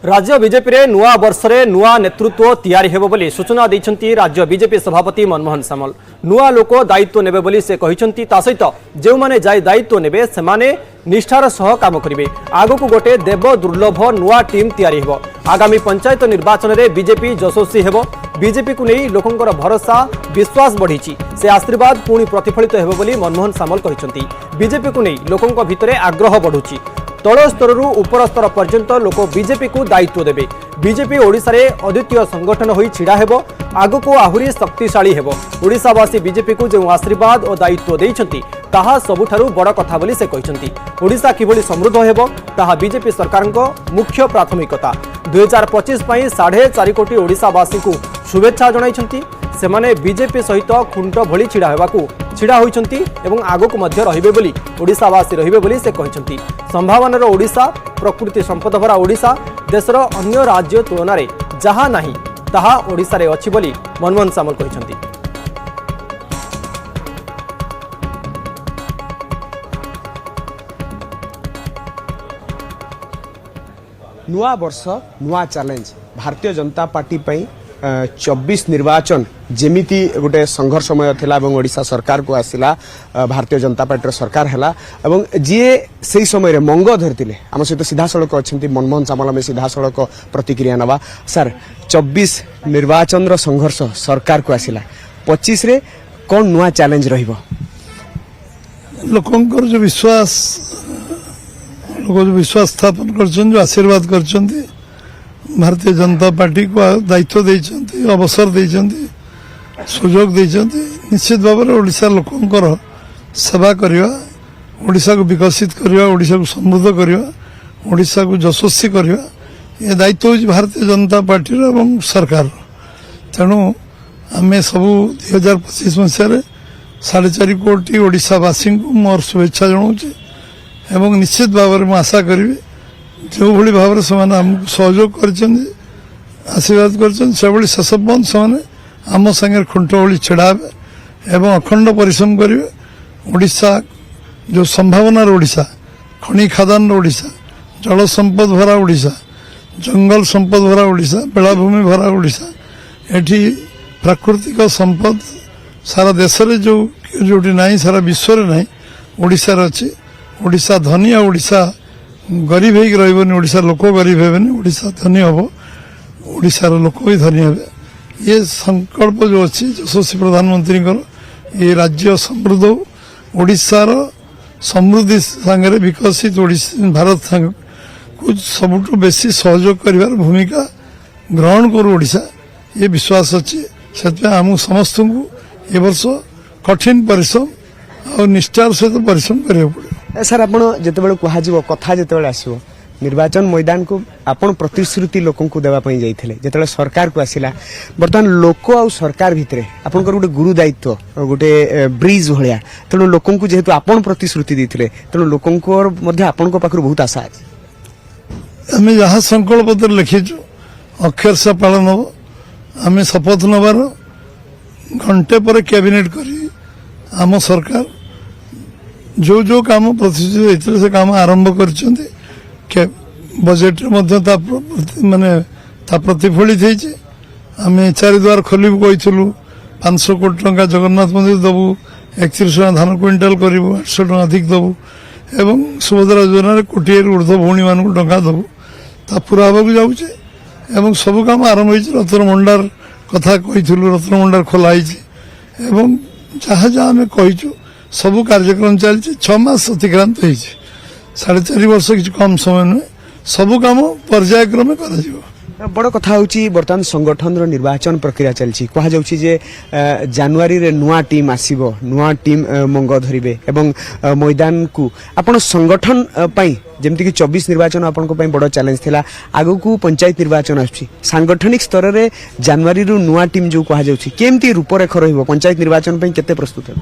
राज्य बीजेपी रे नुआ वर्ष रे नुआ नेतृत्व तैयारी हेबो बोली सूचना दैछंती राज्य बीजेपी सभापति मनमोहन सामल। नुआ लोक दायित्व नेबे बोली से कहिसंती। ता सहित जेउ माने जाय दायित्व नेबे सेमाने निष्ठार सह काम करिवे। आगो को गोटे देव दुर्लभ नुआ टीम तैयारी हेबो। आगामी पंचायत निर्वाचन रे बीजेपी जशस्वी हेबो। बीजेपी को नहीं लोकंकर भरोसा विश्वास बढ़ी से आशीर्वाद पुणी प्रतिफलित हेबो बोली मनमोहन सामल कहिसंती। बीजेपी को नहीं लोकंक भितरे आग्रह बढ़ुची। तल स्तर उपर स्तर पर्यंत लोक बीजेपी को दायित्व देबे। बीजेपी ओडिशा रे अद्वितीय संगठन होई छिड़ा हेबो। आगो को आहुरी शक्तिशाली हेबो। ओडिशावासी बीजेपी को जो आशीर्वाद और दायित्व देइछंती ताहा सबुठारु बड़ कथा बोली से कहिसंती। ओडिशा किभली समृद्ध हेबो ताहा बीजेपी सरकारको मुख्य प्राथमिकता। 2025 पई 4.5 कोटी ओडिशावासी को शुभेच्छा जणाइछंती। सेमाने बीजेपी सहित खुंट भली छिड़ा होइछंती एवं आगो को मध्य रहिबे बोली ओडिशावासी रहिबे बोली से कहिछंती। संभावनार ओडिशा, प्रकृति संपद भरा ओडिशा, देशर अन्य राज्य तुलन में जहाँ नहीं ताहा ओडिशा रे अछि बोली मनमोहन सामल कहिछंती। नुआ वर्ष नुआ चैलेंज भारतीय जनता पार्टी पई 24 निर्वाचन जेमिति गोटे संघर्षमय थिला एवं ओडिशा सरकार को आसिला भारतीय जनता पार्टी सरकार हैला एवं जीए से समय रे मंग धरतिले आम सहित सीधा सड़क अच्छी मनमोहन सामल में सीधा सड़क प्रतिक्रिया नवा। सर 24 निर्वाचन रो संघर्ष सरकार को आसिला 25 रे कौन नुआ चैलेंज रहिबो? लोकंकर जो विश्वास स्थापन करछन, जो आशीर्वाद करछन, भारतीय जनता पार्टी को दायित्व देइछंती, अवसर देइछंती, सुजोग देइछंती। निश्चित भाव में ओडिशा लोकंकर सेवा करिवा, ओडिशा को विकसित करिवा, ओडिशा को समृद्ध करिवा, ओडिशा को यशस्वी करिवा, ये दायित्व होछि भारतीय जनता पार्टी एवं सरकार। तेणु आमे सबु 2025 मसीह 4.5 कोटी ओडिशावासी को मोर शुभेच्छा जनाऊँ एवं निश्चित भाव में आशा करी जो भली भाव से सहयोग कर आशीर्वाद कर शेष बंद से आम संगे खुंट भली छिड़ा एवं अखंड परिश्रम करेंगे। ओडिशा जो संभावनार ओडिशा, खनि खादान ओडिशा, जल संपद भरा ओडिशा, जंगल संपद भरा ओडिशा, बेलाभूमि भरा ओडिशा, एठी प्राकृतिक संपद सारा देश में जो नहीं सारा विश्व में नहीं ओडिशा अच्छी। ओडिशा धनी आ ओडिशा गरीब होगी रही, ओडिशा लोक गरीब हेबेनि, ओडिशा धनी हम, ओडिशार लोक भी धनी हे। ये संकल्प जो अच्छी यशस्वी प्रधानमंत्री ये राज्य समृद्ध हो, ओडिशार समृद्धि सांगे विकसित भारत सांगे कुछ सबुठ बेसी सहयोग कर भूमिका ग्रहण करू ओडिशा, ये विश्वास अच्छी। से आम समस्त को ए वर्ष कठिन परिश्रम और निष्ठार सहित परिश्रम करिया पड़े। सर आपण जेतेबेले कहा कथा जेतेबेले आसीबो निर्वाचन मैदान को आपण प्रतिश्रुति लोकन को देवा पई जाइथिले, जेतेबेले सरकार को आसिला बर्तमान लोक आ सरकार भितरे आपनकर गोटे गुरु दायित्व गोटे ब्रिज भलिया। तेणु लोकन को जेहेतु आपण प्रतिश्रुति देथिले तेणु लोकन को मध्ये आपण को पाखर बहुत आशा अछि। आमे जहाँ संकल्प पत्र लिखिछु अक्षर से पालन हो। आमे शपथ नबार घंटे पर कैबिनेट करी आम सरकार जो काम प्रतिश्रुति देते से काम आरंभ कर बजेट माने प्रतिफलित होती। आम 4 द्वार खोलू कहूँ 500 कोटी टंका जगन्नाथ मंदिर दबू, 31 टका धान क्विंटाल करूँ, 800 टका अधिक दबू एवं सुभद्रा योजना कोटी ऊर्ध भौणी मान टंका दबू ता पूरा हाँ जाऊे एवं सब काम आरंभ हो। रत्न भंडार कथा कहूँ, रत्न भंडार खोलाई एवं जहाँ जहाँ आम कहीचु सबू कार्यक्रम चलती। 6 मास अतिक्रांत हो 4.5 वर्ष किसी कम समय नुहे, सबू कम पर्यायक्रमे कर। बड़ कथा होची बर्तमान संगठन रो निर्वाचन प्रक्रिया चलची। कहा जाउची जे जनवरी रे नुआ टीम आसीबो, नुआ टीम मंग धरिबे एवं मैदान को आपण संगठन पई जेमति कि 24 निर्वाचन आपण को पई बड़ चैलेंज थिला। आगु को पंचायत निर्वाचन आछि, सांगठनिक स्तर रे जनवरी रो नुआ टीम जो कहा जाउची केमति रूपरेखा रहिबो, पंचायत निर्वाचन पई केते प्रस्तुत है?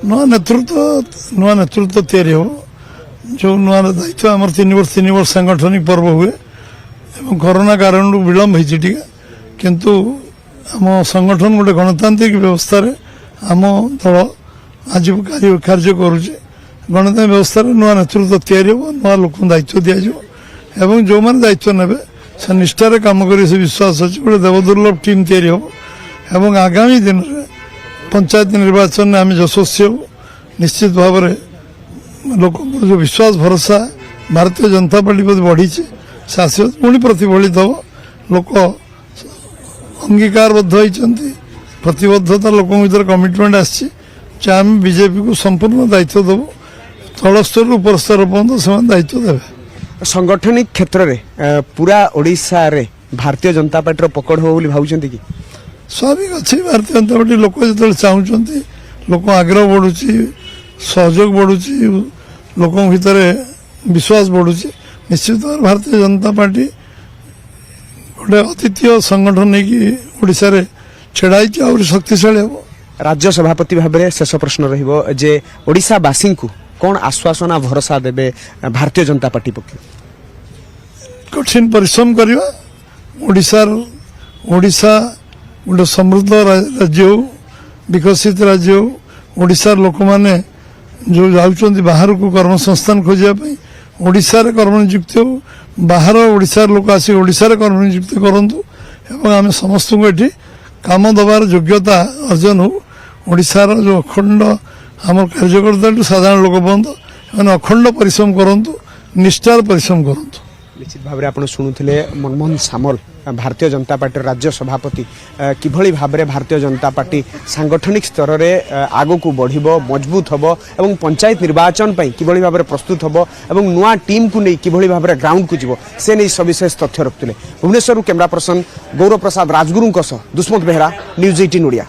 नुआ नेतृत्व तैयारी हो। जो नुआ दायित्व आम 3 वर्ष सांगठनिक पर्व हुए एवं कोरोना कारण विलम्ब होती, किंतु आम संगठन गोटे गणतांत्रिक व्यवस्था रे आम दल आज कार्य करुचे। गणतांत्रिक व्यवस्था नुआ नेतृत्व तैयारी हो, नुआ लोक दायित्व दिज्व एवं जो मैंने दायित्व ने से निष्ठार काम करेंगे से विश्वास अच्छे गोटे देवदुर्लभ टीम तैयारी हम एवं आगामी दिन में पंचायत निर्वाचन में आम यशस्वी हो निश्चित भाव में लोक जो विश्वास भरोसा भारतीय जनता पार्टी प्रति बढ़ी से आशीर्वाद पुणी प्रतिफलित हम लोक अंगीकारबद्ध होती प्रतिबद्धता लोक भर कमिटमेंट आसी आम बीजेपी को संपूर्ण दायित्व देवु तल स्तर उपर स्तर पर्यंत से दायित्व देवे संगठनिक क्षेत्र में पूरा ओडिशा रे भारतीय जनता पार्टी पकड़ हो बोली भावुଛନ୍ତି कि स्वाभाविक अच्छे भारतीय जनता पार्टी लोक जो चाहते लोक आग्रह बढ़ुची सहयोग बढ़ुची लोक भितर विश्वास बढ़ुची निश्चित भाव भारतीय जनता पार्टी गोटे अद्वितीय संगठन नहीं कि ओडिशा रे छेड़ाई आहरी शक्तिशाली हम राज्य सभापति भाव में शेष प्रश्न रहिबो जे ओडिशावासी को कौन आश्वासना भरोसा देबे भारतीय जनता पार्टी पक्ष कठिन परिश्रम करवा ओडिशा गोटे समृद्ध राज्य हो विकसित राज्य हो ओडिशार लोक माने जो जाउछन्ति बाहर को कर्मसंस्थान खोजापी ओडिशार कर्मनियुक्ति हो बाहर ओडिशार लोक आसी ओडिशार कर्मनियुक्ति करंतु एवं आम समस्त को एठी काम दबार योग्यता अर्जन हो ओडिशार जो अखंड आम कार्यकर्ता साधारण लोक बंद अखंड परिश्रम करंतु निष्ठार परिश्रम करंतु निश्चित भाव में आप शुणुले मनमोहन सामल भारतीय जनता पार्टी राज्य सभापति किभली भाव में भारतीय जनता पार्टी सांगठनिक स्तर में आगो को बढ़िबो मजबूत हबो एवं पंचायत निर्वाचन पई किभली भाव में प्रस्तुत हबो एवं नुआ टीम को नहीं किभली भाव में ग्राउंड को जीवो से नहीं सविशेष तथ्य रखुले Bhubaneswar camera person Gaurav Prasad Rajguru Dushmant Behera news 18 Odia.